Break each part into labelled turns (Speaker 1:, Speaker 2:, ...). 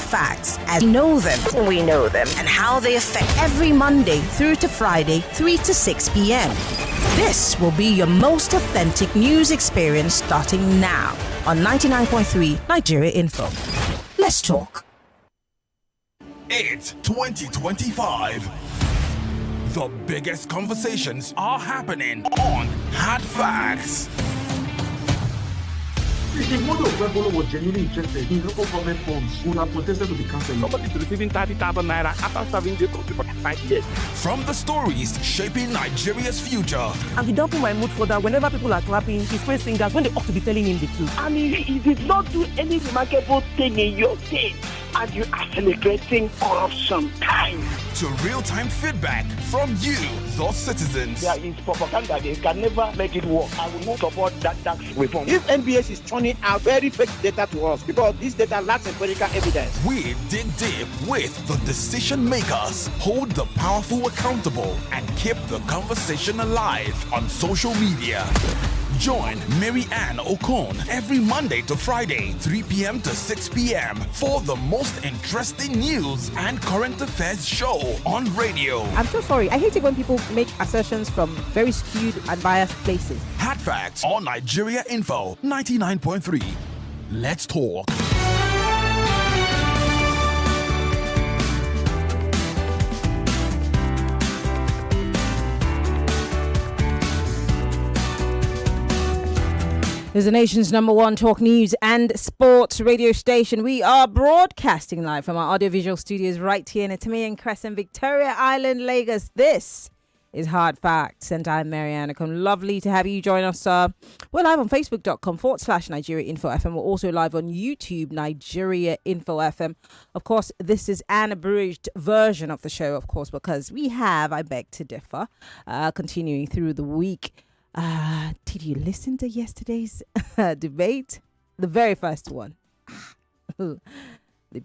Speaker 1: facts as we know them, and how they affect every Monday through to Friday, 3 to 6 p.m. This will be your most authentic news experience starting now on 99.3 Nigeria Info. Let's talk.
Speaker 2: It's 2025. The biggest conversations are happening on Hard Facts.
Speaker 3: If the mother of Rebolo was genuinely interested in local government funds, would have protested to be cancelled.
Speaker 4: Somebody is receiving 30,000 naira after serving the country for 5 years.
Speaker 2: From the stories shaping Nigeria's future.
Speaker 5: And he don't put my mood for that. Whenever people are clapping, he's praise singers when they ought to be telling him the truth.
Speaker 6: I mean, he did not do any remarkable thing in your state, and you are celebrating corruption time.
Speaker 2: To real-time feedback from you, the citizens.
Speaker 6: There is propaganda. They can never make it work. I will not support that tax reform.
Speaker 7: If NBS is turning out very fake data to us, because this data lacks empirical evidence.
Speaker 2: We dig deep with the decision makers, hold the powerful accountable, and keep the conversation alive on social media. Join Maryann Okon every Monday to Friday, 3 p.m. to 6 p.m. for the most interesting news and current affairs show on radio.
Speaker 8: I'm so sorry. I hate it when people make assertions from very skewed and biased places.
Speaker 2: Hard Facts on Nigeria Info 99.3. Let's talk.
Speaker 8: Is the nation's #1 talk news and sports radio station. We are broadcasting live from our audiovisual studios right here in Atamian Crescent, Victoria Island, Lagos. This is Hard Facts, and I'm Maryann Okon. Lovely to have you join us. We're live on facebook.com/Nigeria Info FM. We're also live on YouTube, Nigeria Info FM. Of course, this is an abridged version of the show, of course, because we have, I beg to differ, continuing through the week. Did you listen to yesterday's debate? The very first one. The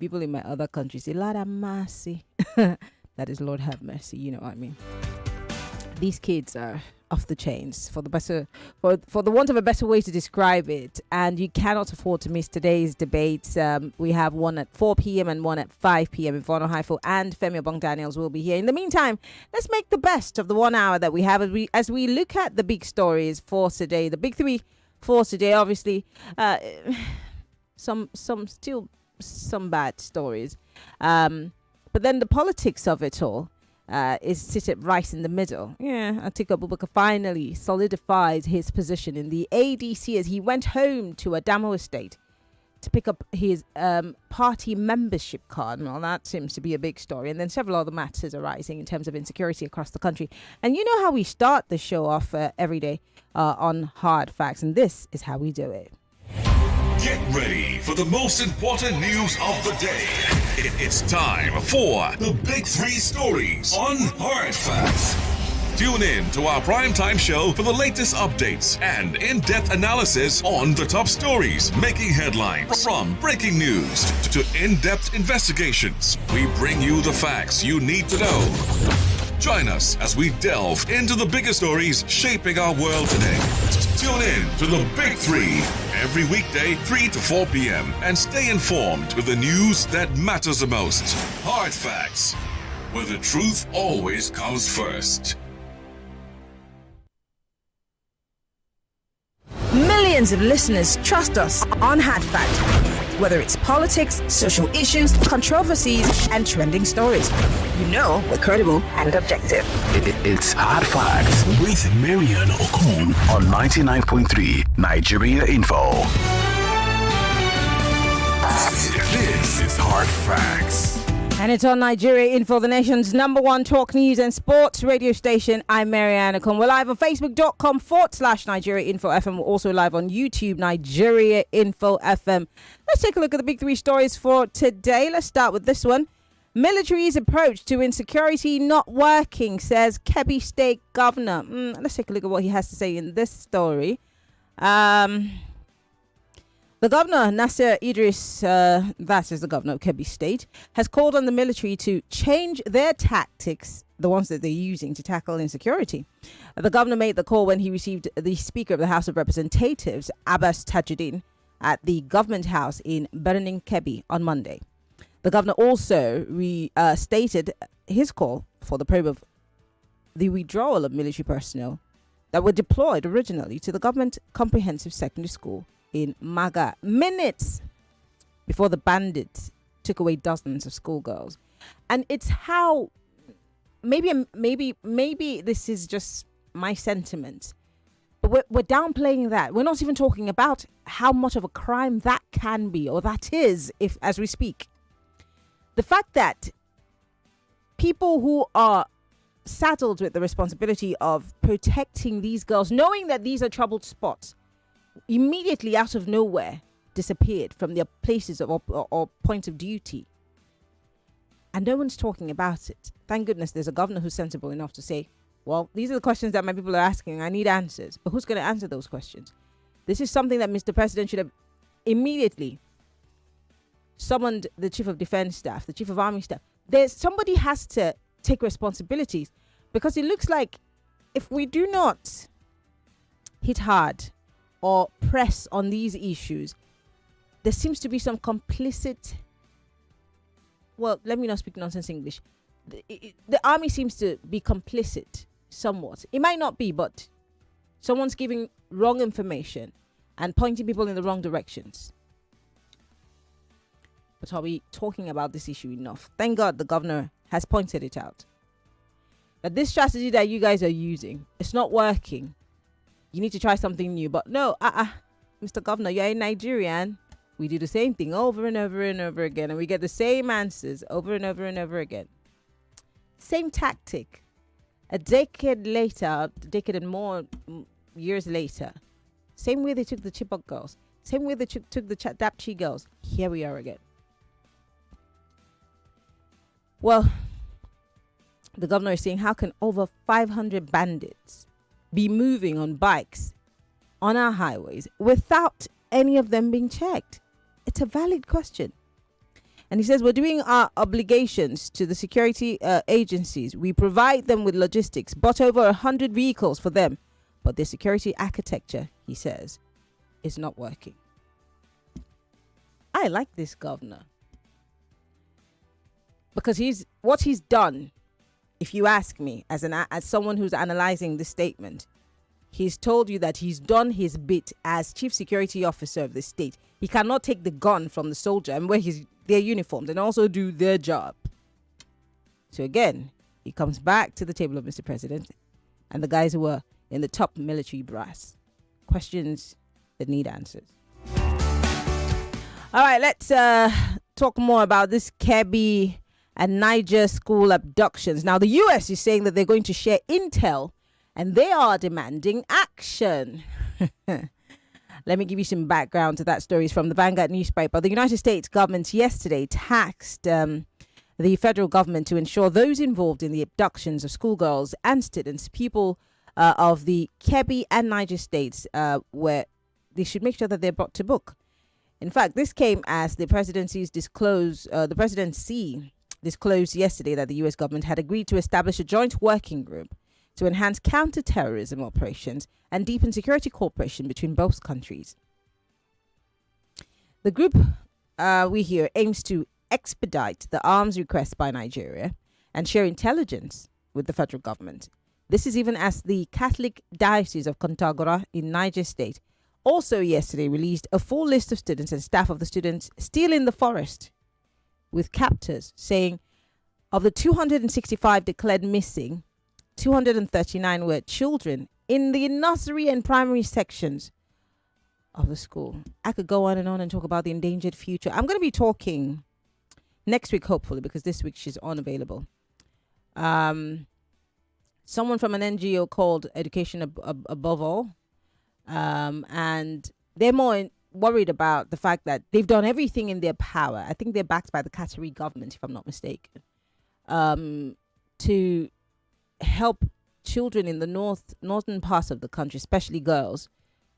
Speaker 8: people in my other countries say, Lord have mercy. That is Lord have mercy, you know what I mean. These kids are off the chains, for the want of a better way to describe it, and you cannot afford to miss today's debates. We have one at 4 p.m. and one at 5 p.m. Ivano Haifo and Femi Obong-Daniels will be here. In the meantime, let's make the best of the 1 hour that we have as we look at the big stories for today. The big three for today, obviously, some bad stories, but then the politics of it all is seated right in the middle. Atiku Abubakar finally solidifies his position in the ADC as he went home to Adamo Estate to pick up his party membership card. Well, that seems to be a big story. And then several other matters arising in terms of insecurity across the country. And you know how we start the show off every day on Hard Facts, and this is how we do it.
Speaker 9: Get ready for the most important news of the day. It's time for the Big Three Stories on Hard Facts. Tune in to our primetime show for the latest updates and in-depth analysis on the top stories making headlines. From breaking news to in-depth investigations, we bring you the facts you need to know. Join us as we delve into the biggest stories shaping our world today. Tune in to the Big Three every weekday, 3 to 4 p.m. and stay informed with the news that matters the most. Hard Facts, where the truth always comes first.
Speaker 1: Millions of listeners trust us on Hard Facts, whether it's politics, social issues, controversies, and trending stories. You know we're credible and objective.
Speaker 10: It's Hard Facts with Maryann Okon on 99.3 Nigeria Info.
Speaker 2: This is Hard Facts.
Speaker 8: And it's on Nigeria Info, the nation's #1 talk news and sports radio station. I'm Maryann Okon. We're live on facebook.com/Nigeria Info FM. We're also live on YouTube, Nigeria Info FM. Let's take a look at the big three stories for today. Let's start with this one. Military's approach to insecurity not working, says Kebbi State Governor. Let's take a look at what he has to say in this story. The governor, Nasir Idris, that is the governor of Kebbi State, has called on the military to change their tactics, the ones that they're using to tackle insecurity. The governor made the call when he received the Speaker of the House of Representatives, Abbas Tajuddin, at the Government House in Birnin Kebbi on Monday. The governor also stated his call for the probe of the withdrawal of military personnel that were deployed originally to the government comprehensive secondary school in Maga, minutes before the bandits took away dozens of schoolgirls. And it's how maybe this is just my sentiment, but we're downplaying that. We're not even talking about how much of a crime that can be, or that is, if as we speak. The fact that people who are saddled with the responsibility of protecting these girls, knowing that these are troubled spots, immediately out of nowhere disappeared from their places of or points of duty, and no one's talking about it. Thank goodness there's a governor who's sensible enough to say, well, these are the questions that my people are asking. I need answers. But who's going to answer those questions? This is something that Mr. President should have immediately summoned the chief of defense staff, the chief of army staff. Somebody has to take responsibilities, because it looks like if we do not hit hard or press on these issues, there seems to be some complicit. Well, let me not speak nonsense English. The army seems to be complicit somewhat. It might not be, but someone's giving wrong information and pointing people in the wrong directions. But are we talking about this issue enough? Thank God the governor has pointed it out. That this strategy that you guys are using, it's not working. You need to try something new. But no, Mr. Governor, you're a Nigerian. We do the same thing over and over and over again, and we get the same answers over and over and over again. Same tactic. A decade and more years later, same way they took the Chibok girls, same way they took the Dapchi girls. Here we are again. Well, the governor is saying, how can over 500 bandits be moving on bikes on our highways without any of them being checked? It's a valid question. And he says, we're doing our obligations to the security agencies. We provide them with logistics, bought over 100 vehicles for them. But the security architecture, he says, is not working. I like this governor, because what he's done, if you ask me, as someone who's analyzing this statement, he's told you that he's done his bit as chief security officer of the state. He cannot take the gun from the soldier and wear their uniforms and also do their job. So again, he comes back to the table of Mr. President and the guys who are in the top military brass. Questions that need answers. All right, let's talk more about this Kebbi and Niger school abductions. Now, the US is saying that they're going to share intel and they are demanding action. Let me give you some background to that story. It's from the Vanguard newspaper. The United States government yesterday taxed the federal government to ensure those involved in the abductions of schoolgirls and students, people of the Kebbi and Niger states, where they should make sure that they're brought to book. In fact, this came as the presidency disclosed yesterday that the U.S. government had agreed to establish a joint working group to enhance counter-terrorism operations and deepen security cooperation between both countries. The group, we hear, aims to expedite the arms requests by Nigeria and share intelligence with the federal government. This is even as the Catholic Diocese of Kontagora in Niger State also yesterday released a full list of students and staff of the students still in the forest with captors, saying of the 265 declared missing, 239 were children in the nursery and primary sections of the school. I could go on and talk about the endangered future. I'm going to be talking next week, hopefully, because this week she's unavailable. Someone from an NGO called Education Above All. And they're more worried about the fact that they've done everything in their power. I think they're backed by the Qatari government, if I'm not mistaken, to help children in the northern parts of the country, especially girls,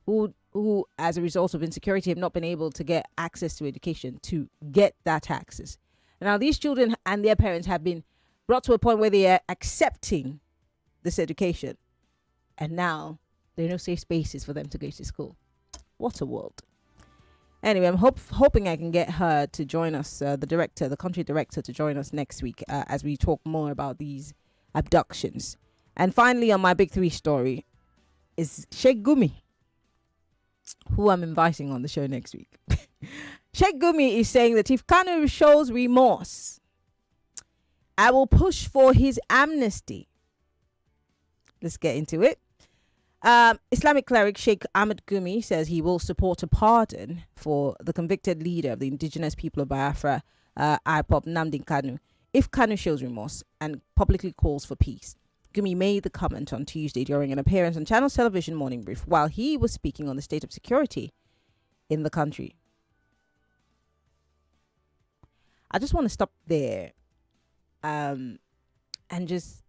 Speaker 8: who as a result of insecurity have not been able to get access to education, to get that access. Now these children and their parents have been brought to a point where they are accepting this education, and now there are no safe spaces for them to go to school. What a world. Anyway, I'm hoping I can get her to join us, the country director, to join us next week as we talk more about these abductions. And finally, on my big three story is Sheikh Gumi, who I'm inviting on the show next week. Sheikh Gumi is saying that if Kanu shows remorse, I will push for his amnesty. Let's get into it. Islamic cleric Sheikh Ahmed Gumi says he will support a pardon for the convicted leader of the indigenous people of Biafra, IPOB Nnamdi Kanu, if Kanu shows remorse and publicly calls for peace. Gumi made the comment on Tuesday during an appearance on Channel's television morning brief while he was speaking on the state of security in the country. I just want to stop there and just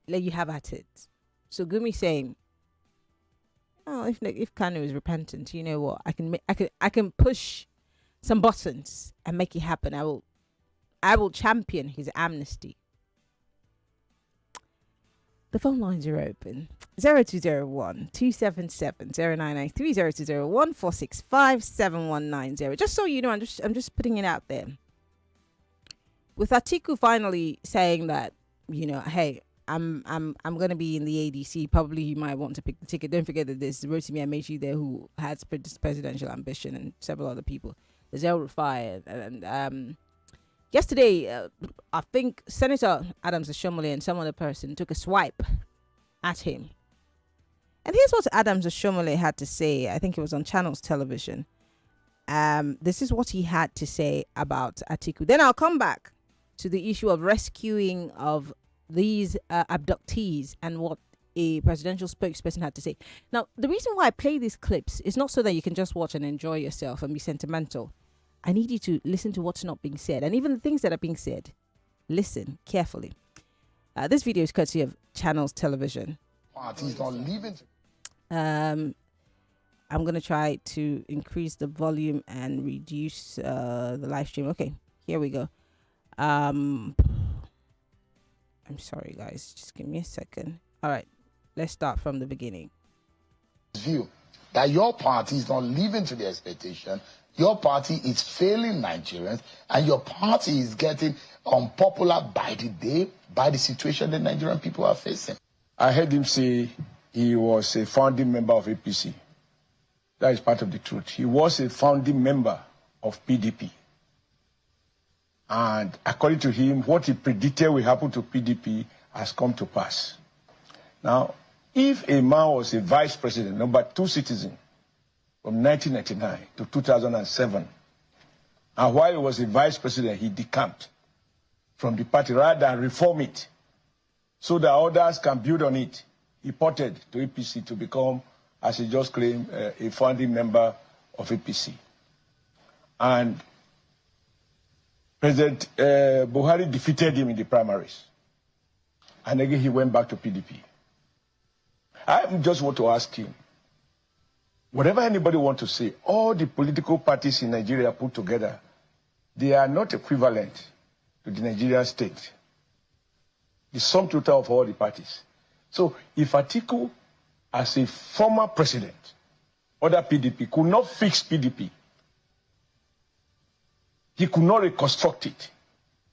Speaker 8: let you have at it. So Gumi saying, "Oh, if Kanu is repentant, you know what? I can push some buttons and make it happen. I will champion his amnesty." The phone lines are open. 0201 277 0993 0201 465 7190. Just so you know, I'm just putting it out there. With Atiku finally saying that, you know, hey, I'm gonna be in the ADC. Probably you might want to pick the ticket. Don't forget that there's Rotimi Amechi there who has presidential ambition, and several other people. There's El Rufai and yesterday, I think Senator Adams Ashomole and some other person took a swipe at him. And here's what Adams Ashomole had to say. I think it was on Channel's television. This is what he had to say about Atiku. Then I'll come back to the issue of rescuing of these abductees and what a presidential spokesperson had to say. Now, the reason why I play these clips is not so that you can just watch and enjoy yourself and be sentimental. I need you to listen to what's not being said. And even the things that are being said, listen carefully. This video is courtesy of Channel's television.
Speaker 11: Parties not leaving.
Speaker 8: I'm going to try to increase the volume and reduce the live stream. Okay, here we go. I'm sorry, guys. Just give me a second. All right, let's start from the beginning.
Speaker 11: View that your party is not living to the expectation. Your party is failing Nigerians, and your party is getting unpopular by the day, by the situation the Nigerian people are facing.
Speaker 12: I heard him say he was a founding member of APC. That is part of the truth. He was a founding member of PDP. And according to him, what he predicted will happen to PDP has come to pass. Now, if a man was a vice president, number 2 citizen, from 1999 to 2007, and while he was a vice president, he decamped from the party rather than reform it so that others can build on it. He ported to APC to become, as he just claimed, a founding member of APC. And President Buhari defeated him in the primaries. And again, he went back to PDP. I just want to ask him, whatever anybody wants to say, all the political parties in Nigeria put together, they are not equivalent to the Nigerian state. The sum total of all the parties. So if Atiku, as a former president, other PDP, could not fix PDP, he could not reconstruct it,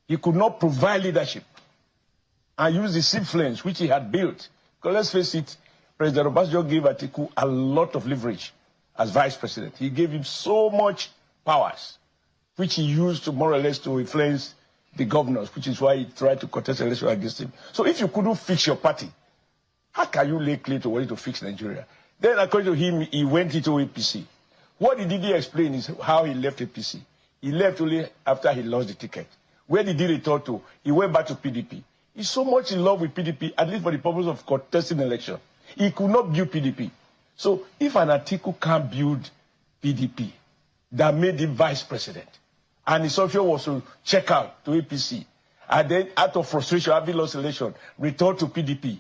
Speaker 12: he could not provide leadership, and use the influence which he had built. Because let's face it, President Obasanjo gave Atiku a lot of leverage as vice president. He gave him so much powers, which he used to more or less to influence the governors, which is why he tried to contest election against him. So if you couldn't fix your party, how can you lay claim to wanting to fix Nigeria? Then according to him, he went into APC. What he didn't explain is how he left APC. He left only after he lost the ticket. Where did he return to? He went back to PDP. He's so much in love with PDP, at least for the purpose of contesting election. He could not build PDP. So if an Atiku can't build PDP that made him vice president, and his option was to check out to APC, and then out of frustration, having lost election, return to PDP,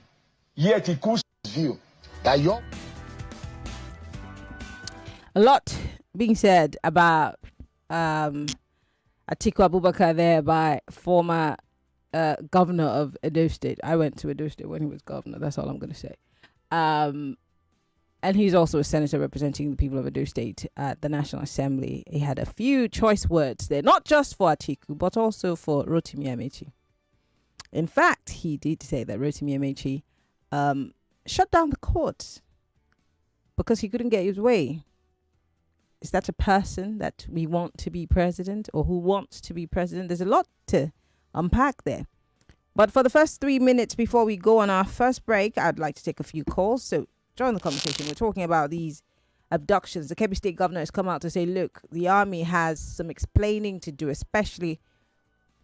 Speaker 12: yet he could view that your...
Speaker 8: A lot being said about Atiku Abubakar there by former governor of Edo State. I went to Edo State when he was governor. That's all I'm going to say. and he's also a senator representing the people of Edo State at the National Assembly. He had a few choice words there, not just for Atiku, but also for Rotimi Amechi. In fact, he did say that Rotimi Amechi shut down the courts because he couldn't get his way. Is that a person that we want to be president, or who wants to be president? There's a lot to unpack there. But for the first 3 minutes before we go on our first break, I'd like to take a few calls. So join the conversation. We're talking about these abductions. The Kebbi State governor has come out to say, look, the army has some explaining to do, especially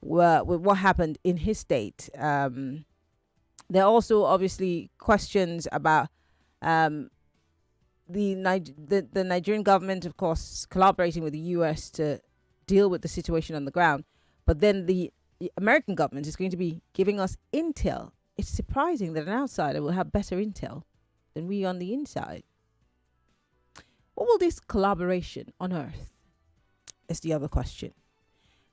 Speaker 8: with what happened in his state. There are also obviously questions about the Nigerian government, of course, collaborating with the US to deal with the situation on the ground. But then the American government is going to be giving us intel. It's surprising that an outsider will have better intel than we on the inside. What will this collaboration unearth? Is the other question.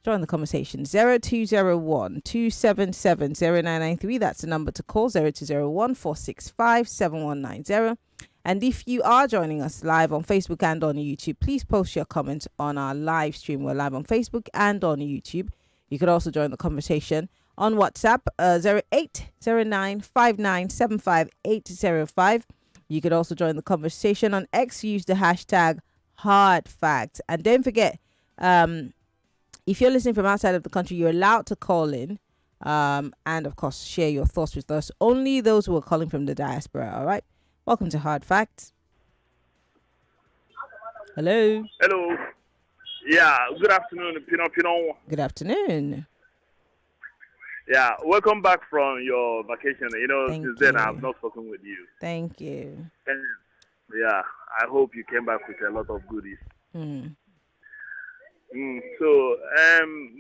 Speaker 8: Join the conversation. 0201 277 0993. That's the number to call. 0201 465 7190. And if you are joining us live on Facebook and on YouTube, please post your comments on our live stream. We're live on Facebook and on YouTube. You could also join the conversation on WhatsApp, 08095975 You could also join the conversation on X. Use the hashtag #HardFacts. And don't forget, if you're listening from outside of the country, you're allowed to call in and, of course, share your thoughts with us. Only those who are calling from the diaspora, all right? Welcome to Hard Facts. Hello.
Speaker 13: Hello. Yeah, good afternoon, Pino.
Speaker 8: Good afternoon.
Speaker 13: Yeah, welcome back from your vacation. Since then I have not spoken with you.
Speaker 8: Thank you.
Speaker 13: And, yeah, I hope you came back with a lot of goodies. So,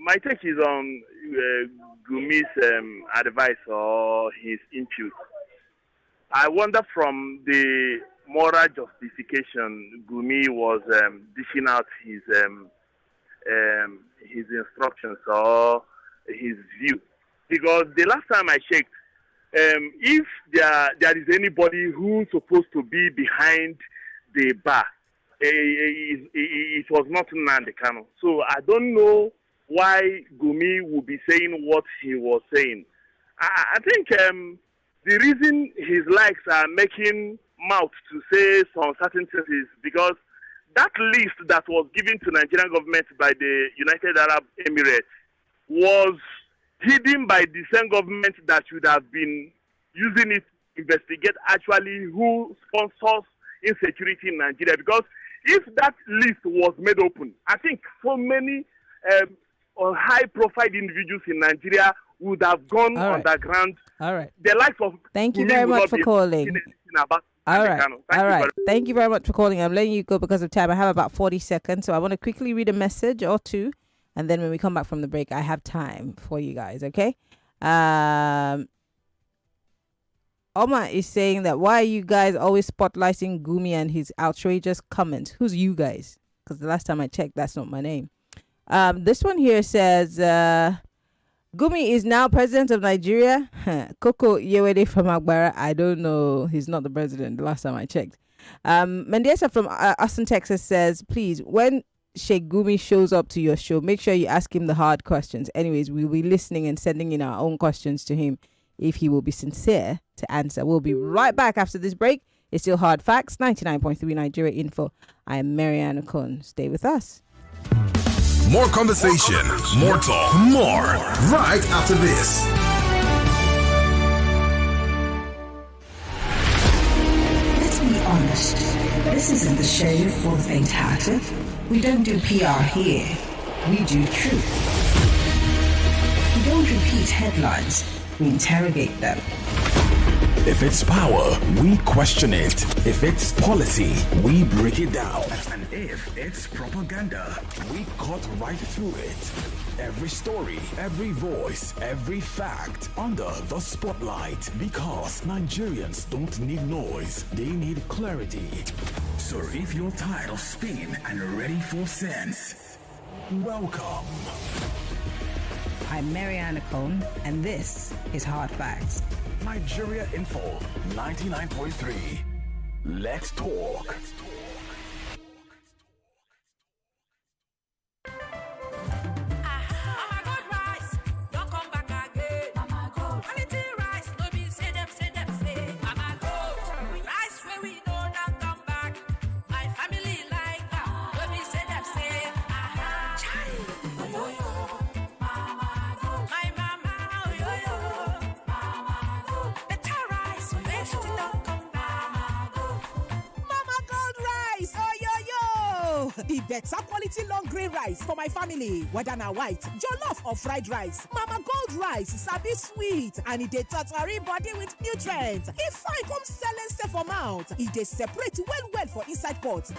Speaker 13: my take is on Gumi's advice or his input. I wonder from the moral justification Gumi was dishing out his instructions or his view. Because the last time I checked, if there is anybody who's supposed to be behind the bar, it was not Nnamdi Kanu. So I don't know why Gumi would be saying what he was saying. I think the reason his likes are making mouth to say some certain things is because that list that was given to Nigerian government by the United Arab Emirates was hidden by the same government that should have been using it to investigate actually who sponsors insecurity in Nigeria. Because if that list was made open, I think so many high-profile individuals in Nigeria would have gone underground.
Speaker 8: All right.
Speaker 13: The likes of
Speaker 8: Thank you very much for calling. All right. Thank you very much for calling. I'm letting you go because of time. I have about 40 seconds, so I want to quickly read a message or two, and then when we come back from the break, I have time for you guys, okay? Omar is saying that why are you guys always spotlighting Gumi and his outrageous comments? Who's you guys? Because the last time I checked, that's not my name. This one here says, Gumi is now president of Nigeria. Koko Yewede from Agbara. I don't know. He's not the president. The last time I checked. Mendiesa from Austin, Texas says, please, when Sheikh Gumi shows up to your show, make sure you ask him the hard questions. Anyways, we'll be listening and sending in our own questions to him if he will be sincere to answer. We'll be right back after this break. It's still Hard Facts, 99.3 Nigeria Info. I am Maryann Okon. Stay with us.
Speaker 2: More conversation, more talk, more right after this.
Speaker 1: Let's be honest. This isn't the show for the faint-hearted. We don't do PR here. We do truth. We don't repeat headlines. We interrogate them.
Speaker 10: If it's power, we question it. If it's policy, we break it down. And if it's propaganda, we cut right through it. Every story, every voice, every fact under the spotlight. Because Nigerians don't need noise, they need clarity. So if you're tired of spin and ready for sense, welcome.
Speaker 1: I'm Maryann Okon, and this is Hard Facts.
Speaker 10: Nigeria Info 99.3. Let's talk.
Speaker 14: The better quality long grain rice for my family, whether na white, jollof or fried rice. Mama Gold rice sabi sweet and e dey totori body with nutrients. E fine come sellense for mouth. E dey separate well for inside pot.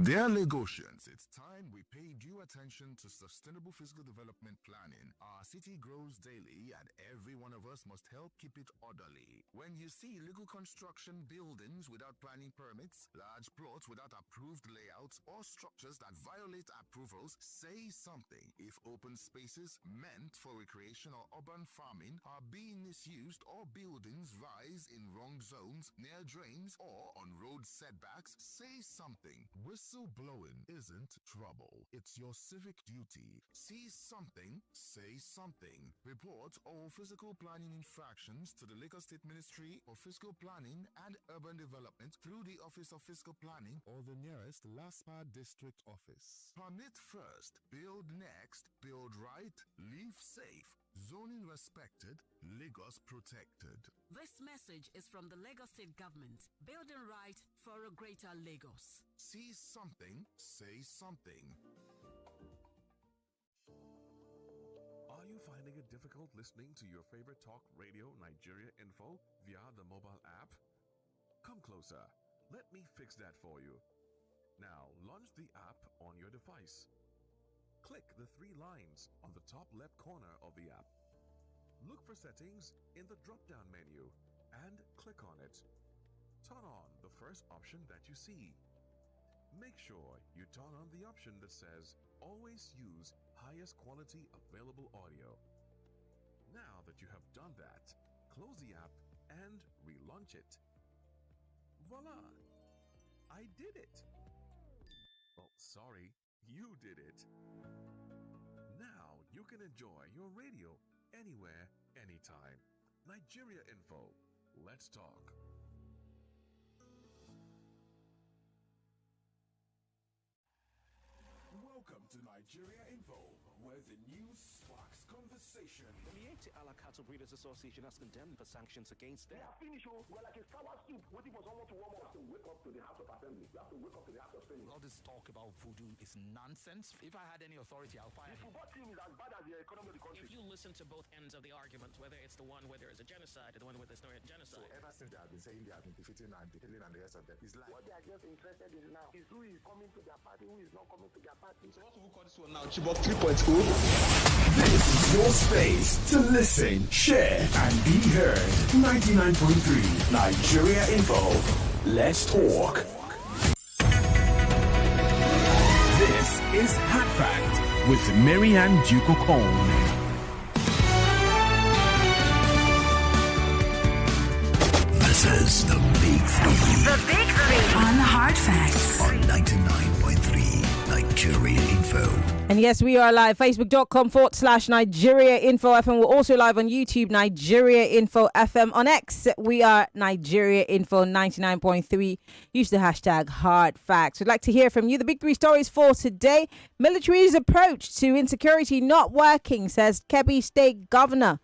Speaker 15: Dear Lagosians, it's time we pay due attention to sustainable physical development planning. Our city grows daily and every one of us must help keep it orderly. When you see illegal construction buildings without planning permits, large plots without approved layouts, or structures that violate approvals, say something. If open spaces meant for recreation or urban farming are being misused or buildings rise in wrong zones, near drains, or on road setbacks, say something. Whistleblowing isn't trouble. It's your civic duty. See something, say something. Report all physical planning infractions to the Lagos State Ministry of Fiscal Planning and Urban Development through the Office of Fiscal Planning or the nearest LASPA district office. Permit first, build next, build right, live safe. Zoning respected, Lagos protected.
Speaker 16: This message is from the Lagos State Government. Building right for a greater Lagos.
Speaker 15: See something, say something.
Speaker 17: Are you finding it difficult listening to your favorite talk radio Nigeria info via the mobile app? Come closer. Let me fix that for you. Now, launch the app on your device. Click the three lines on the top left corner of the app. Look for settings in the drop-down menu and click on it. Turn on the first option that you see. Make sure you turn on the option that says always use highest quality available audio. Now that you have done that, close the app and relaunch it. Voila! I did it! Well, sorry, you did it. Now you can enjoy your radio anywhere, anytime. Nigeria Info. Let's talk.
Speaker 10: Welcome to Nigeria Info, where the news sparks conversation.
Speaker 18: The Mieti Ala Cattle Breeders Association has condemned the sanctions against them.
Speaker 3: Finish, we're like a sour soup waiting for someone to warm up. You have to wake up to the House of Assembly. You have to wake up to the House of Senate.
Speaker 19: All this talk about voodoo is nonsense. If I had any authority, I'll fire
Speaker 3: The football team is as bad as the economy of the country.
Speaker 20: If you listen to both ends of the argument, whether it's the one where there is a genocide or the one where there's no genocide.
Speaker 21: So ever since they have been saying they have been defeating and killing and the rest of them, it's like
Speaker 3: what they are just interested in now is who is coming to their party, who is not coming to their party.
Speaker 21: So what do we call this one now? Chibok 3.0.
Speaker 10: This is your space to listen, share, and be heard. 99.3 Nigeria Info. Let's talk. This is Hot Fact with Maryann Okon. This is the Big Three.
Speaker 22: The Big Three on Hard Facts
Speaker 10: on 99.3 Nigeria Info.
Speaker 8: And yes, we are live. Facebook.com/Nigeria Info FM. We're also live on YouTube, Nigeria Info FM. On X, we are Nigeria Info 99.3. Use the hashtag Hard Facts. We'd like to hear from you. The big three stories for today. Military's approach to insecurity not working, says Kebbi State Governor.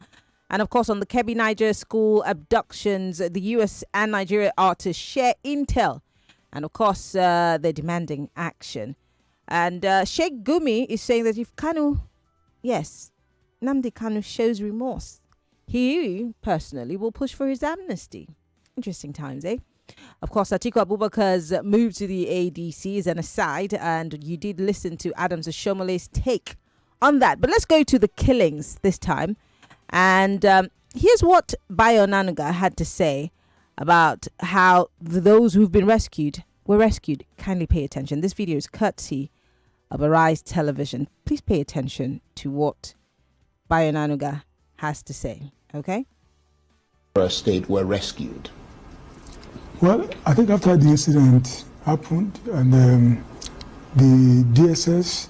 Speaker 8: And of course, on the Kebbi Niger school abductions, the US and Nigeria are to share intel. And of course, they're demanding action. And Sheikh Gumi is saying that if Kanu, Nnamdi Kanu shows remorse, he personally will push for his amnesty. Interesting times, eh? Of course, Atiku Abubakar's move to the ADC is an aside, and you did listen to Adams Oshomole's take on that. But let's go to the killings this time. And here's what Bayo Nanuga had to say about how those who've been rescued were rescued. Kindly pay attention. This video is courtesy of Arise Television. Please pay attention to what Bayo Nanuga has to say, okay?
Speaker 4: state were rescued?
Speaker 5: Well, I think after the incident happened and the DSS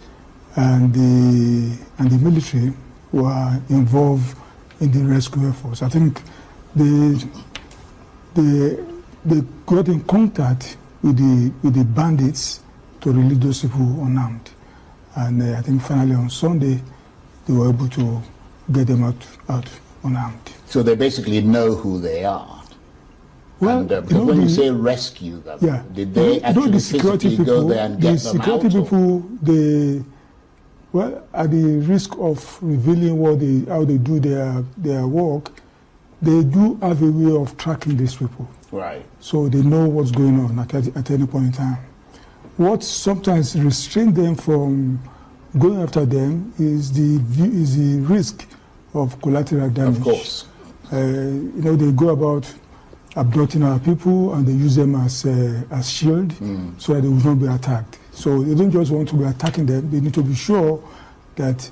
Speaker 5: and the military were involved in the rescue efforts. I think they got in contact with the bandits to release those people unarmed. And I think finally on Sunday, they were able to get them out unarmed.
Speaker 4: So they basically know who they are.
Speaker 5: Well,
Speaker 4: and, because when you say rescue them, did they actually physically go there and get them out?
Speaker 5: The security people, at the risk of revealing how they do their work, they do have a way of tracking these people.
Speaker 4: Right.
Speaker 5: So they know what's going on at any point in time. What sometimes restrains them from going after them is the risk of collateral damage.
Speaker 4: Of course.
Speaker 5: They go about abducting our people and they use them as shield so that they will not be attacked. So they don't just want to be attacking them, they need to be sure that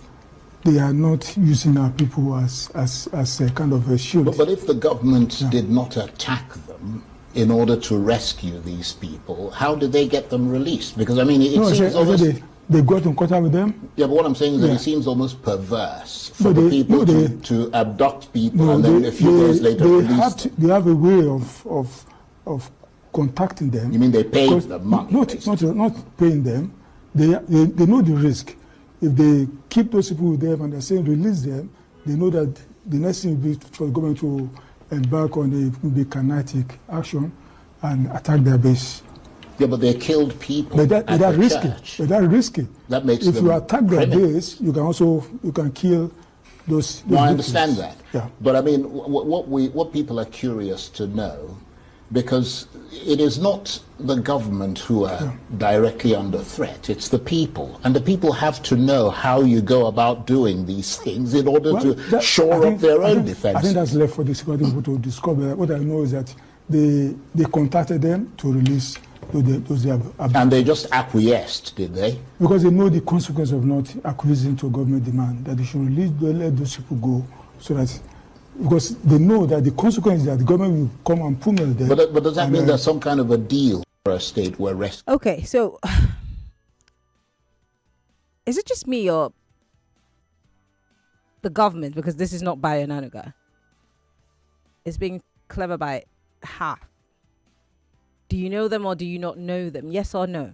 Speaker 5: they are not using our people as a kind of a shield.
Speaker 4: But if the government did not attack them in order to rescue these people, how did they get them released? Because it seems almost...
Speaker 5: They got in contact with them.
Speaker 4: Yeah, but what I'm saying is that it seems almost perverse for the people to abduct people and then a few days later release them.
Speaker 5: They have a way of contacting them.
Speaker 4: You mean they pay them money?
Speaker 5: Not paying them. They know the risk. If they keep those people with them and they're saying release them, they know that the next thing will be for the government to embark on a kinetic action and attack their base.
Speaker 4: Yeah, but they killed people.
Speaker 5: But that's risky. But that's risky.
Speaker 4: That makes
Speaker 5: if
Speaker 4: them
Speaker 5: you attack their
Speaker 4: criminal.
Speaker 5: base, you can kill those.
Speaker 4: No, I understand that.
Speaker 5: Yeah.
Speaker 4: But what people are curious to know, because it is not the government who are directly under threat, it's the people. And the people have to know how you go about doing these things in order to shore up their own defense.
Speaker 5: I think that's left for the security people to discover. What I know is that they contacted them to release those
Speaker 4: and they just acquiesced, did they?
Speaker 5: Because they know the consequence of not acquiescing to government demand, that they should let those people go, so that because they know that the consequence is that the government will come and pummel them.
Speaker 4: But does that mean there's some kind of a deal for a state where rescue?
Speaker 8: Okay, so is it just me or the government, because this is not by Onanuga, is being clever by half? Do you know them or do you not know them? Yes or no?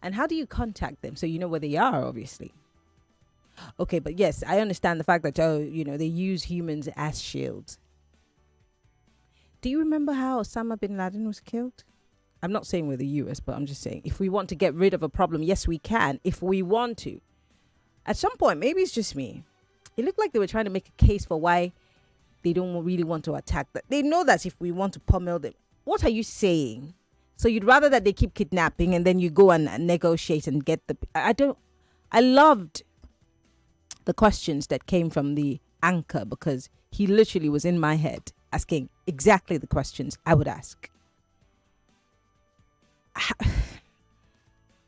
Speaker 8: And how do you contact them? So you know where they are, obviously. Okay, but yes, I understand the fact that, they use humans as shields. Do you remember how Osama bin Laden was killed? I'm not saying we're the US, but I'm just saying, if we want to get rid of a problem, yes, we can, if we want to. At some point, maybe it's just me, it looked like they were trying to make a case for why they don't really want to attack that. They know that if we want to pummel them. What are you saying? So you'd rather that they keep kidnapping and then you go and negotiate and get I loved the questions that came from the anchor, because he literally was in my head asking exactly the questions I would ask.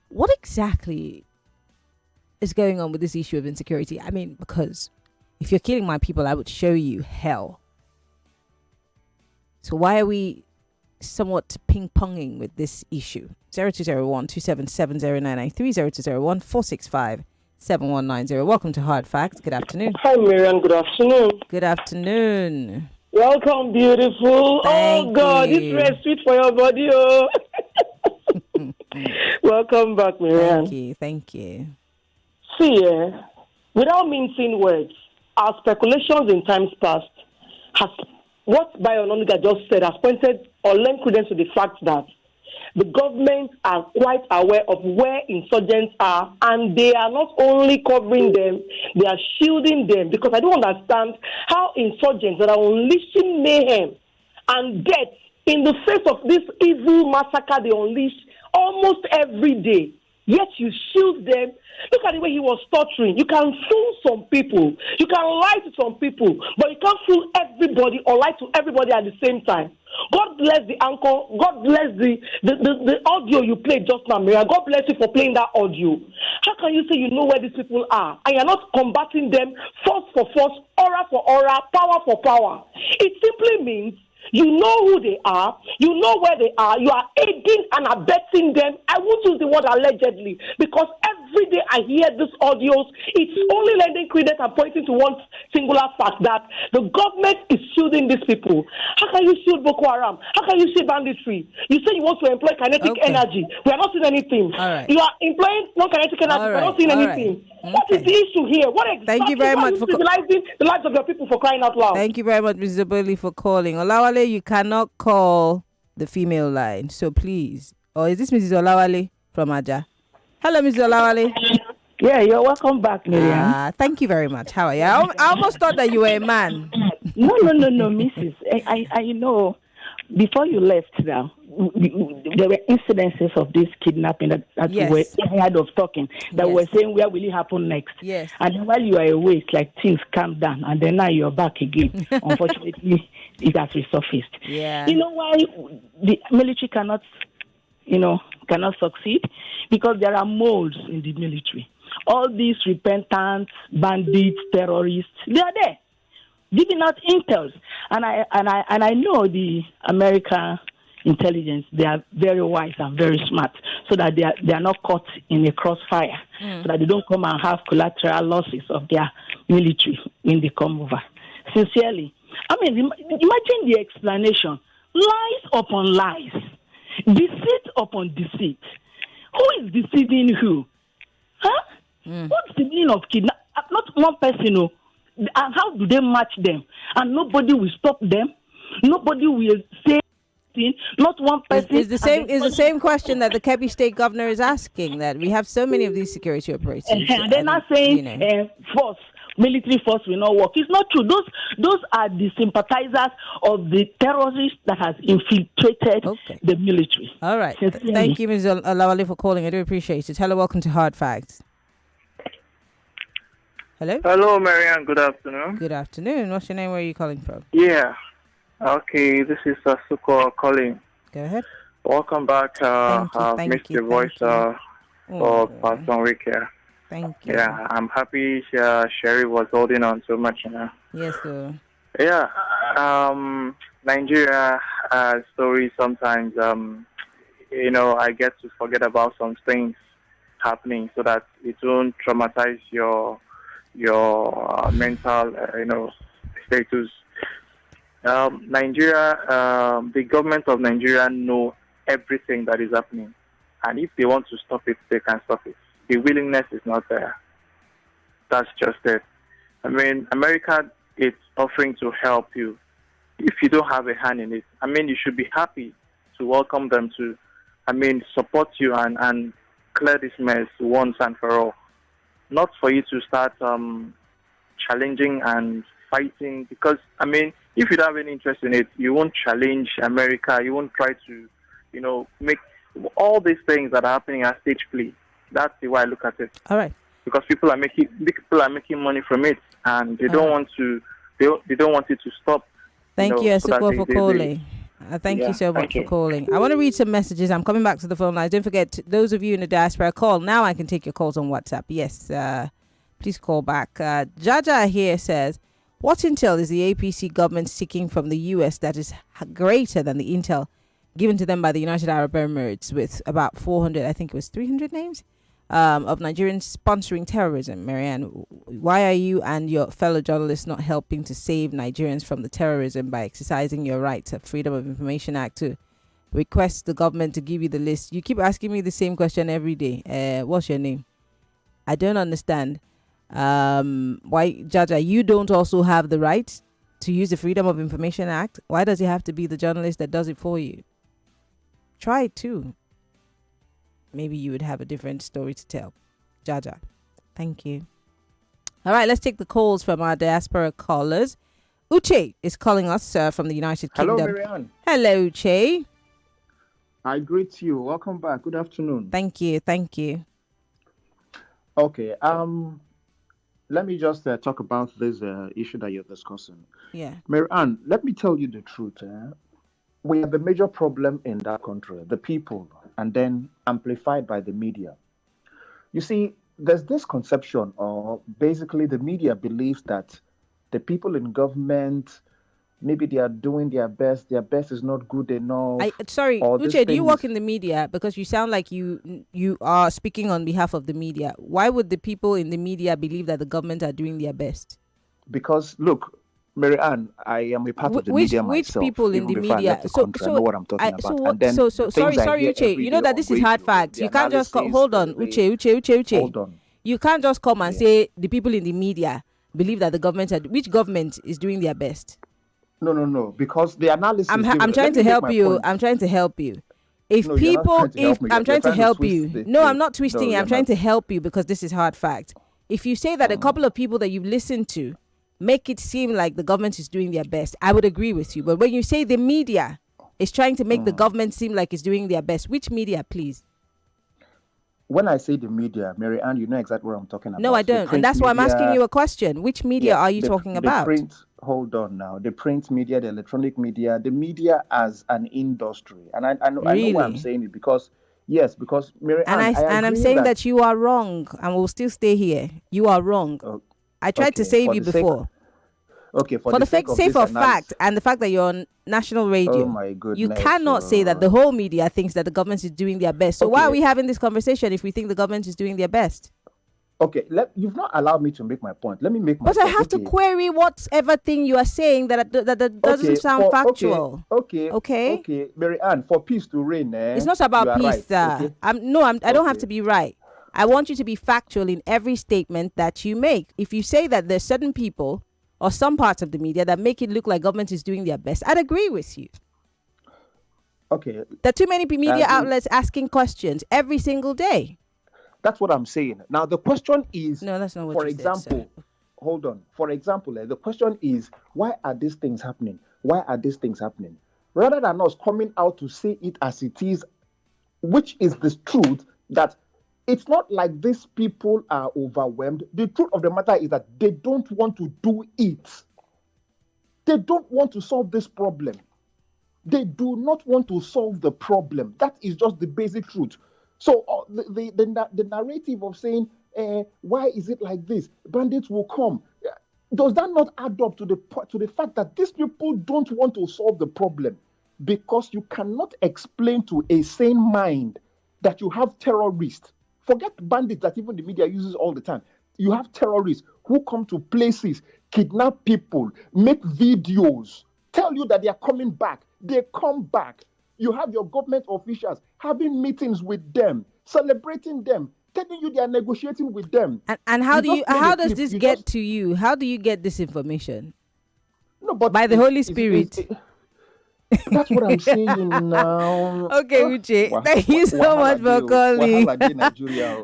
Speaker 8: What exactly is going on with this issue of insecurity? Because if you're killing my people, I would show you hell. So why are we somewhat ping-ponging with this issue? 0201 277 0993 0201 465 7190. Welcome to Hard Facts. Good afternoon.
Speaker 6: Hi, Maryann. Good afternoon.
Speaker 8: Good afternoon.
Speaker 6: Welcome, beautiful.
Speaker 8: Thank
Speaker 6: God,
Speaker 8: you.
Speaker 6: this rest sweet for your body. Oh. Welcome back, Maryann.
Speaker 8: Thank you.
Speaker 6: See, without mincing words, our speculations in times past what Onanuga just said has pointed or lent credence to the fact that the government are quite aware of where insurgents are, and they are not only covering them, they are shielding them. Because I don't understand how insurgents that are unleashing mayhem and death in the face of this evil massacre they unleash almost every day, Yet you shield them. Look at the way he was torturing. You can fool some people. You can lie to some people, but you can't fool everybody or lie to everybody at the same time. God bless the anchor. God bless the audio you played just now, Maryann. God bless you for playing that audio. How can you say you know where these people are and you're not combating them force for force, aura for aura, power for power? It simply means you know who they are, you know where they are, you are aiding and abetting them. I won't use the word allegedly because every day I hear these audios, it's only lending credence and pointing to one singular fact that the government is shielding these people. How can you shield Boko Haram? How can you shield banditry? You say you want to employ kinetic energy. We are not seeing anything.
Speaker 8: Right.
Speaker 6: You are employing non-kinetic energy. We are not seeing anything.
Speaker 8: Right.
Speaker 6: What is the issue here? What exactly?
Speaker 8: Thank you very much
Speaker 6: for civilizing the lives of your people, for crying out loud.
Speaker 8: Thank you very much, Mrs. Oboli, for calling. Olawale, you cannot call the female line, so please. Or is this Mrs. Olawale from Aja? Hello, Mrs. Olawale.
Speaker 7: Yeah, you're welcome back, Maryann.
Speaker 8: Thank you very much. How are you? I almost thought that you were a man.
Speaker 7: No, Mrs. I know. Before you left now, there were incidences of this kidnapping that
Speaker 8: Yes.
Speaker 7: we were tired of talking, that
Speaker 8: Yes.
Speaker 7: were saying where will it happen next.
Speaker 8: Yes.
Speaker 7: And then while you are away, it's like things calm down, and then now you're back again. Unfortunately, it has resurfaced.
Speaker 8: Yeah.
Speaker 7: You know why the military cannot succeed? Because there are molds in the military. All these repentant bandits, terrorists, they are there, giving out intels. And I know the American intelligence, they are very wise and very smart, so that they are not caught in a crossfire, so that they don't come and have collateral losses of their military when they come over. Sincerely, I mean, imagine the explanation: lies upon lies, deceit upon deceit. Who is deceiving who? Huh? What's the meaning of kidnap? Not one person, no. And how do they match them? And nobody will stop them. Nobody will say anything. Not one person.
Speaker 8: It's the same. It's the same question that the Kebbi state governor is asking. That we have so many of these security operators.
Speaker 7: They're not saying force. Military force will not work. It's not true. Those are the sympathizers of the terrorists that has infiltrated the military.
Speaker 8: All right. Thank you, Ms. Olawale, for calling. I do appreciate it. Hello, welcome to Hard Facts. Hello?
Speaker 9: Hello, Maryann. Good afternoon.
Speaker 8: Good afternoon. What's your name? Where are you calling from?
Speaker 9: Yeah. Okay, this is Suko calling.
Speaker 8: Go ahead.
Speaker 9: Welcome back. I've missed your voice for past 1 week here.
Speaker 8: Thank you.
Speaker 9: Yeah, I'm happy Sherry was holding on so much,
Speaker 8: Yes, sir.
Speaker 9: Yeah. Nigeria story sometimes, I get to forget about some things happening so that it won't traumatize your mental, status. Nigeria, the government of Nigeria know everything that is happening, and if they want to stop it, they can stop it. The willingness is not there. That's just it. I mean, America is offering to help you. If you don't have a hand in it, you should be happy to welcome them to, support you and clear this mess once and for all. Not for you to start challenging and fighting, because, if you don't have any interest in it, you won't challenge America. You won't try to, make all these things that are happening as stage play. That's the way I look at it.
Speaker 8: All right.
Speaker 9: Because people are making money from it, and they don't want to. They don't want it to stop.
Speaker 8: Thank you, Asukwa, for calling. Thank you so much for calling. I want to read some messages. I'm coming back to the phone lines. Don't forget, those of you in the diaspora, call. Now I can take your calls on WhatsApp. Yes, please call back. Jaja here says, what intel is the APC government seeking from the US that is greater than the intel given to them by the United Arab Emirates with about 400, I think it was 300 names, of Nigerians sponsoring terrorism? Maryann, why are you and your fellow journalists not helping to save Nigerians from the terrorism by exercising your right to Freedom of Information Act to request the government to give you the list? You keep asking me the same question every day. What's your name? I don't understand. Why, Jaja, you don't also have the right to use the Freedom of Information Act? Why does it have to be the journalist that does it for you? Try it too. Maybe you would have a different story to tell. Jaja, thank you. All right, let's take the calls from our diaspora callers. Uche is calling us from the United Kingdom.
Speaker 23: Hello, Maryann.
Speaker 8: Hello, Uche.
Speaker 23: I greet you. Welcome back. Good afternoon.
Speaker 8: Thank you.
Speaker 11: Okay. Let me just talk about this issue that you're discussing.
Speaker 8: Yeah.
Speaker 11: Maryann, let me tell you the truth. We have the major problem in that country, the people, and then amplified by the media. You see, there's this conception, or basically the media believes that the people in government, maybe they are doing their best is not good enough.
Speaker 8: Sorry, Uche, do you work in the media? Because you sound like you are speaking on behalf of the media. Why would the people in the media believe that the government are doing their best?
Speaker 11: Because, look, Maryann, I am a part of the media myself.
Speaker 8: Which people in the media?
Speaker 11: I know what I'm talking about.
Speaker 8: Sorry, Uche. You know that this is hard facts. You can't just hold on, Uche.
Speaker 11: Hold on.
Speaker 8: You can't just come and say the people in the media believe that the government which government is doing their best.
Speaker 11: No. Because the analysis.
Speaker 8: I'm trying to help you. I'm trying to help you. I'm trying to help you. No, I'm not twisting it. I'm trying to help you because this is hard fact. If you say that a couple of people that you've listened to make it seem like the government is doing their best, I would agree with you. But when you say the media is trying to make the government seem like it's doing their best, which media, please?
Speaker 11: When I say the media, Maryann, you know exactly what I'm talking about.
Speaker 8: No, I don't. And that's why I'm asking you a question. Which media are you talking about?
Speaker 11: Hold on now. The print media, the electronic media, the media as an industry. And I know why I'm saying it because Maryann,
Speaker 8: I'm saying that you are wrong and we'll still stay here. You are wrong. I tried to save you before. For the sake of fact and the fact that you're on national radio, you cannot say that the whole media thinks that the government is doing their best. So why are we having this conversation if we think the government is doing their best?
Speaker 11: Okay, you've not allowed me to make my point. Let me make my point.
Speaker 8: But I have to query whatever thing you are saying that doesn't sound factual.
Speaker 11: Okay. Maryann, for peace to reign.
Speaker 8: It's not about peace, sir. I don't have to be right. I want you to be factual in every statement that you make. If you say that there's certain people or some parts of the media that make it look like government is doing their best, I'd agree with you.
Speaker 11: Okay.
Speaker 8: There are too many media outlets asking questions every single day.
Speaker 11: That's what I'm saying. Now, the question is...
Speaker 8: No, that's not what
Speaker 11: for example, hold on. For example, the question is, why are these things happening? Why are these things happening? Rather than us coming out to say it as it is, which is the truth, that it's not like these people are overwhelmed. The truth of the matter is that they don't want to do it. They don't want to solve this problem. They do not want to solve the problem. That is just the basic truth. So the narrative of saying, why is it like this? Bandits will come. Does that not add up to the fact that these people don't want to solve the problem? Because you cannot explain to a sane mind that you have terrorists. Forget bandits that even the media uses all the time. You have terrorists who come to places, kidnap people, make videos, tell you that they are coming back. They come back. You have your government officials having meetings with them, celebrating them, telling you they are negotiating with them.
Speaker 8: And how does this get to you? How do you get this information?
Speaker 11: No, but
Speaker 8: by the Holy Spirit.
Speaker 11: That's what I'm saying now.
Speaker 8: Okay, Uche. Thank you so much for calling.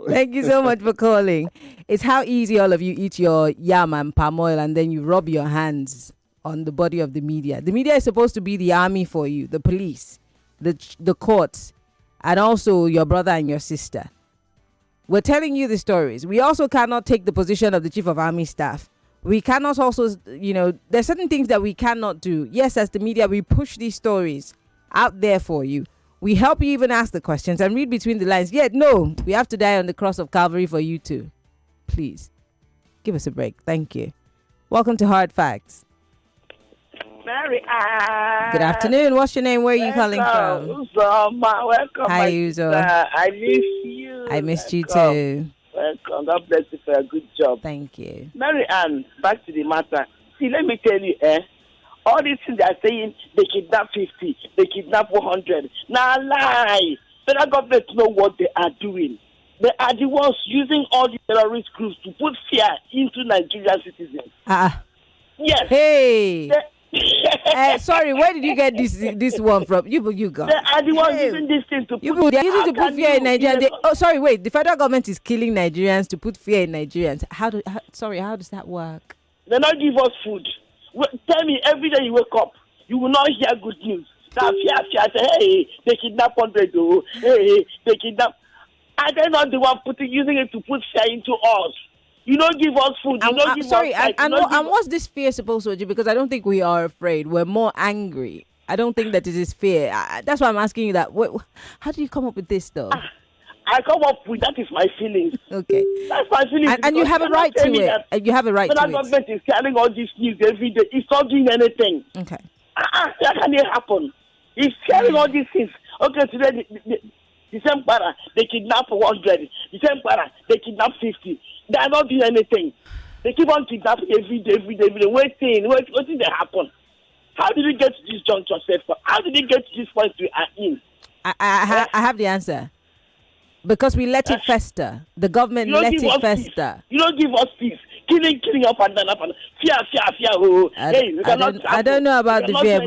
Speaker 8: Thank you so much for calling. It's how easy all of you eat your yam and palm oil and then you rub your hands on the body of the media. The media is supposed to be the army for you, the police, the courts, and also your brother and your sister. We're telling you the stories. We also cannot take the position of the chief of army staff. We cannot also, there's certain things that we cannot do. Yes, as the media, we push these stories out there for you. We help you even ask the questions and read between the lines. Yet, no, we have to die on the cross of Calvary for you too. Please, give us a break. Thank you. Welcome to Hard Facts.
Speaker 12: Maryann.
Speaker 8: Good afternoon. What's your name? Where are you calling from?
Speaker 12: Welcome.
Speaker 8: Hi, Uzo.
Speaker 12: I miss you.
Speaker 8: I missed you too.
Speaker 12: Welcome. God bless you for a good job.
Speaker 8: Thank you.
Speaker 12: Maryann, back to the matter. See, let me tell you, all these things they are saying, they kidnap 50, they kidnap 100. Now, lie. Federal government know what they are doing. They are the ones using all the terrorist groups to put fear into Nigerian citizens. Yes.
Speaker 8: Hey. Sorry, where did you get this one from? You got.
Speaker 12: They are the ones using this thing to put.
Speaker 8: They're using to put fear in Nigeria. Sorry, wait. The federal government is killing Nigerians to put fear in Nigerians. How does that work?
Speaker 12: They not give us food. Tell me, every day you wake up, you will not hear good news. That fear. Say, hey, they kidnap 100. Oh, hey, they kidnap. Are they not the one using it to put fear into us? You don't give us food. You don't give us fight,
Speaker 8: and what's this fear supposed to do? Because I don't think we are afraid. We're more angry. I don't think that it is fear. That's why I'm asking you that. How do you come up with this, though?
Speaker 12: I come up with that is my feelings.
Speaker 8: Okay.
Speaker 12: That's my feelings.
Speaker 8: And you have a right to it. You have a right to it.
Speaker 12: The government is carrying all this news every day. It's not doing anything.
Speaker 8: Okay.
Speaker 12: How can it happen? It's carrying all these things. Okay, today, the same para, they kidnap 100. The same para, they kidnap 50. They are not doing anything. They keep on kidnapping every day. Waiting. What did they happen? How did we get to this juncture, Seth? How did we get to this point we are in?
Speaker 8: I have the answer. Because we let it fester. The government let it fester.
Speaker 12: Peace. You don't give us peace. Killing up and down. Fear. Oh.
Speaker 8: I don't know about the fear,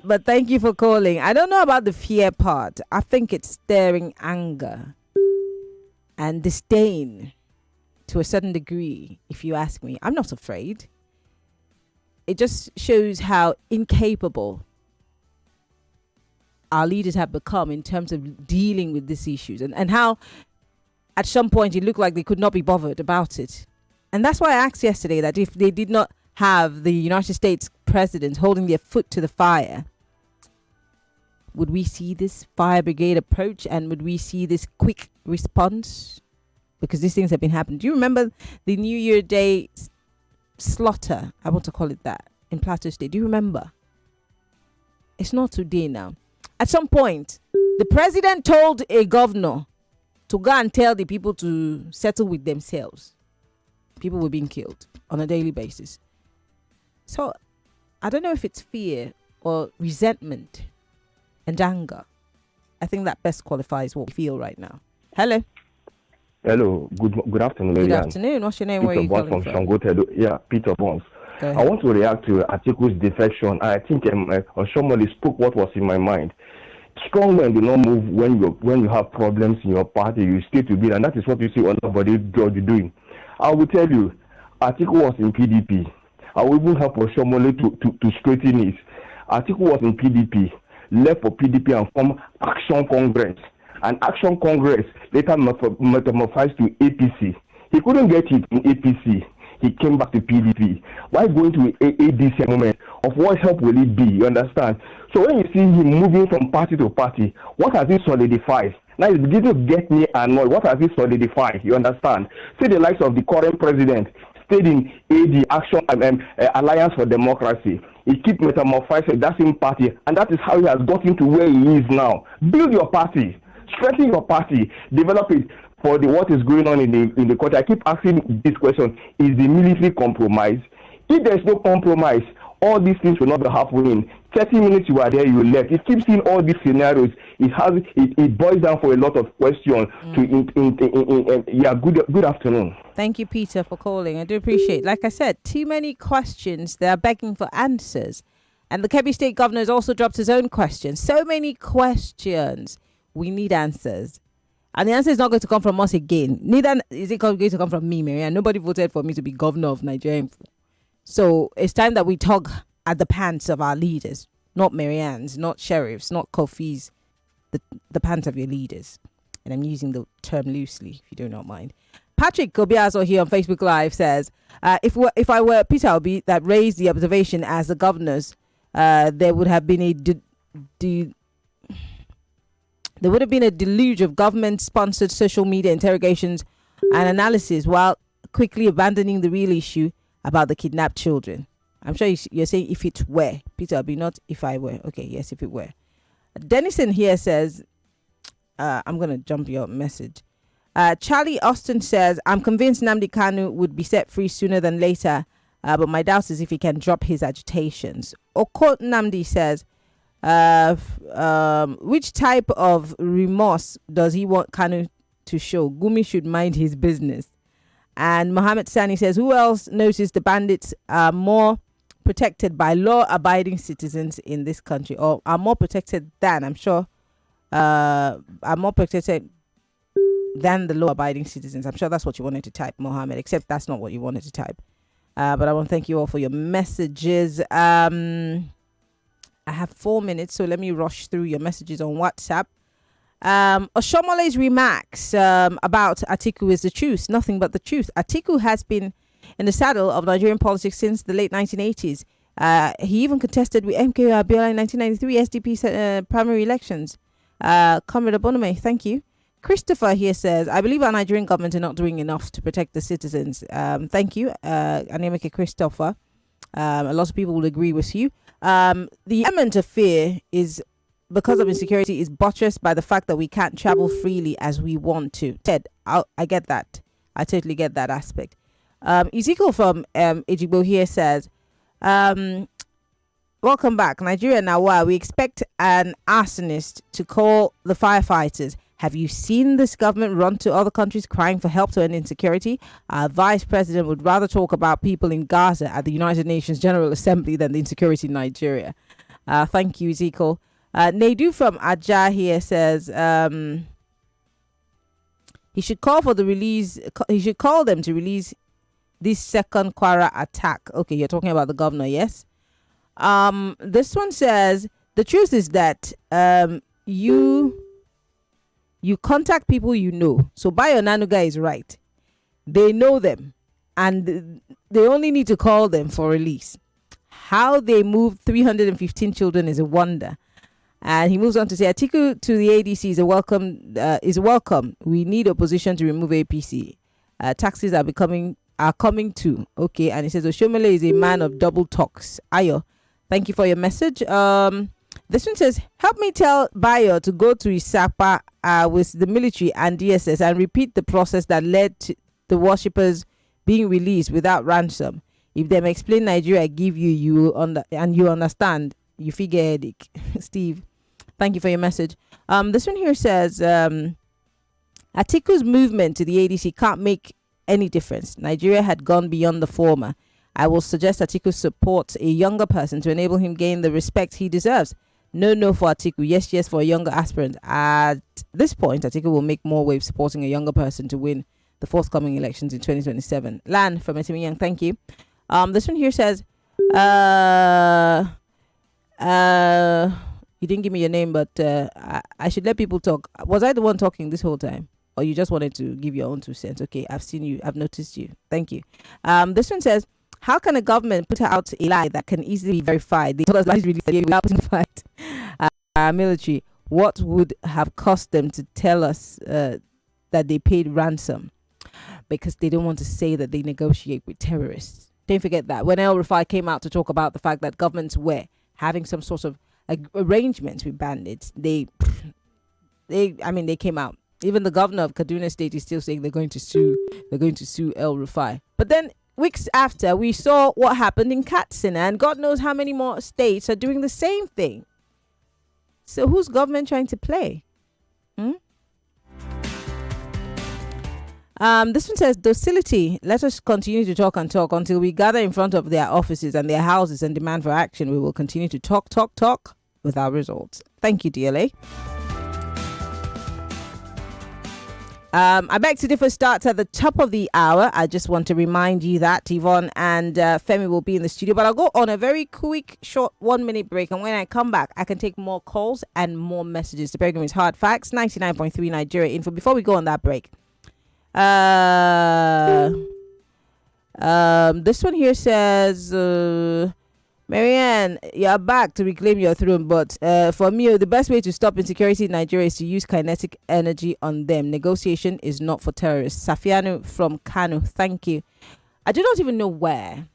Speaker 8: but thank you for calling. I don't know about the fear part. I think it's stirring anger and disdain to a certain degree, if you ask me. I'm not afraid. It just shows how incapable our leaders have become in terms of dealing with these issues, and how at some point it looked like they could not be bothered about it. And that's why I asked yesterday that if they did not have the United States president holding their foot to the fire, would we see this fire brigade approach, and would we see this quick response? Because these things have been happening. Do you remember the New Year Day slaughter, I want to call it that, in Plateau State? Do you remember? It's not today now. At some point, the president told a governor to go and tell the people to settle with themselves. People were being killed on a daily basis. So, I don't know if it's fear or resentment and anger. I think that best qualifies what we feel right now. Hello.
Speaker 2: Hello. Good afternoon,
Speaker 8: Good
Speaker 2: Maryann.
Speaker 8: afternoon. What's your name?
Speaker 2: Peter
Speaker 8: Where are you
Speaker 2: Bonds
Speaker 8: calling
Speaker 2: from
Speaker 8: from?
Speaker 2: Shangotedo. Yeah, Peter Bonds.
Speaker 8: Go ahead.
Speaker 2: I want to react to Atiku's defection. I think Oshomole spoke what was in my mind. Strong men do not move when you have problems in your party. You stay to be, and that is what you see everybody doing. I will tell you, Atiku was in PDP. I will even help Oshomole to straighten it. Atiku was in PDP, left for PDP and formed Action Congress. And Action Congress later metamorphosed to APC. He couldn't get it in APC. He came back to PDP. Why going to ADC moment? Of what help will it be? You understand? So when you see him moving from party to party, what has he solidified? Now it's beginning to get me annoyed. What has he solidified? You understand? See the likes of the current president stayed in AD, Action Alliance for Democracy. He keep metamorphosing that same party, and that is how he has gotten to where he is now. Build your party, strengthen your party, develop it. For what is going on in the country, I keep asking this question: is the military compromise? If there is no compromise, all these things will not be happening. 30 minutes you are there, you left. It keeps seeing all these scenarios. It boils down for a lot of questions. Good afternoon.
Speaker 8: Thank you, Peter, for calling. I do appreciate. Like I said, too many questions. They are begging for answers, and the Kebbi State Governor has also dropped his own questions. So many questions. We need answers. And the answer is not going to come from us again. Neither is it going to come from me, Maryann. Nobody voted for me to be governor of Nigeria. So it's time that we tug at the pants of our leaders. Not Maryann's, not sheriffs, not Kofi's. The pants of your leaders. And I'm using the term loosely, if you do not mind. Patrick Gobiazo here on Facebook Live says, if I were Peter Obi that raised the observation as the governors, there would have been there would have been a deluge of government-sponsored social media interrogations and analysis while quickly abandoning the real issue about the kidnapped children. I'm sure you're saying if it were. Peter Obi, not if I were. Okay, yes, if it were. Dennison here says, I'm going to jump your message. Charlie Austin says, I'm convinced Nnamdi Kanu would be set free sooner than later, but my doubt is if he can drop his agitations. Okon Nnamdi says, which type of remorse does he want Kanu to show? Gumi should mind his business. And Mohammed Sani says, who else noticed the bandits are more protected by law-abiding citizens in this country, or are more protected than, I'm sure, are more protected than the law-abiding citizens. I'm sure that's what you wanted to type, Mohammed, except that's not what you wanted to type. But I want to thank you all for your messages. I have 4 minutes, so let me rush through your messages on WhatsApp. Oshomole's remarks about Atiku is the truth, nothing but the truth. Atiku has been in the saddle of Nigerian politics since the late 1980s. He even contested with MK Abiola in 1993 SDP primary elections. Comrade Abonome, thank you. Christopher here says, I believe our Nigerian government are not doing enough to protect the citizens. Thank you, Anemike Christopher. A lot of people will agree with you. The element of fear is because of insecurity is buttressed by the fact that we can't travel freely as we want to. Ted, I get that. I totally get that aspect. Ezekiel from Ejigbo here says, welcome back. Nigeria now, why we expect an arsonist to call the firefighters. Have you seen this government run to other countries crying for help to end insecurity? Our vice president would rather talk about people in Gaza at the United Nations General Assembly than the insecurity in Nigeria. Thank you, Ezekiel. Naidu from Ajah here says he should call for the release. He should call them to release this second Kwara attack. Okay, you're talking about the governor, yes? This one says the truth is that you contact people you know. So Bayo Nanuga is right. They know them and they only need to call them for release. How they moved 315 children is a wonder. And he moves on to say, Atiku to the ADC is welcome. We need opposition to remove APC. Taxes are coming too. Okay. And he says, Oshomole is a man of double talks. Ayo, thank you for your message. This one says, help me tell Bayo to go to Isapa with the military and DSS and repeat the process that led to the worshippers being released without ransom. If them explain Nigeria, give you and you understand, you figure headache. Steve, thank you for your message. This one here says, Atiku's movement to the ADC can't make any difference. Nigeria had gone beyond the former. I will suggest Atiku supports a younger person to enable him gain the respect he deserves. No for Atiku. Yes for a younger aspirant. At this point, Atiku will make more waves supporting a younger person to win the forthcoming elections in 2027. Lan from Etimiyang, thank you. This one here says, you didn't give me your name, but I should let people talk. Was I the one talking this whole time? Or you just wanted to give your own 2 cents? Okay, I've seen you. I've noticed you. Thank you. This one says, how can a government put out a lie that can easily be verified? They told us lies really without putting fight our military. What would have cost them to tell us that they paid ransom? Because they don't want to say that they negotiate with terrorists. Don't forget that. When El Rufai came out to talk about the fact that governments were having some sort of arrangements with bandits, they came out. Even the governor of Kaduna State is still saying they're going to sue El Rufai. But then weeks after, we saw what happened in Katsina, and God knows how many more states are doing the same thing. So who's government trying to play? This one says, docility. Let us continue to talk and talk until we gather in front of their offices and their houses and demand for action. We will continue to talk without results. Thank you, DLA. I beg to differ starts at the top of the hour. I just want to remind you that Yvonne and Femi will be in the studio, but I'll go on a very quick, short 1-minute break. And when I come back, I can take more calls and more messages. The program is Hard Facts, 99.3 Nigeria Info. Before we go on that break, this one here says, Maryann, you're back to reclaim your throne, but for me, the best way to stop insecurity in Nigeria is to use kinetic energy on them. Negotiation is not for terrorists. Safiano from Kanu, thank you. I do not even know where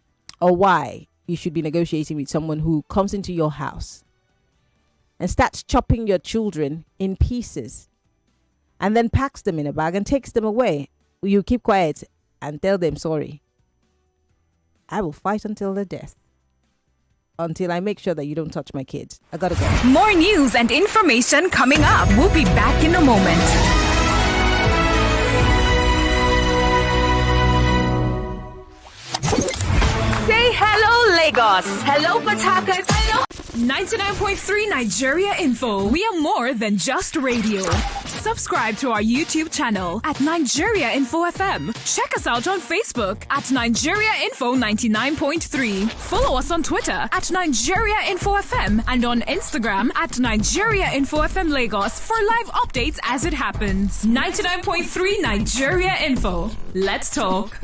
Speaker 8: or why you should be negotiating with someone who comes into your house and starts chopping your children in pieces and then packs them in a bag and takes them away. You keep quiet and tell them sorry. I will fight until the death. Until I make sure that you don't touch my kids. I gotta go.
Speaker 22: More news and information coming up. We'll be back in a moment. Say hello, Lagos. Hello, Patakas. Hello. 99.3 Nigeria Info. We are more than just radio. Subscribe to our YouTube channel at Nigeria Info FM. Check us out on Facebook at Nigeria Info 99.3. Follow us on Twitter at Nigeria Info FM and on Instagram at Nigeria Info FM Lagos for live updates as it happens. 99.3 Nigeria Info. Let's talk.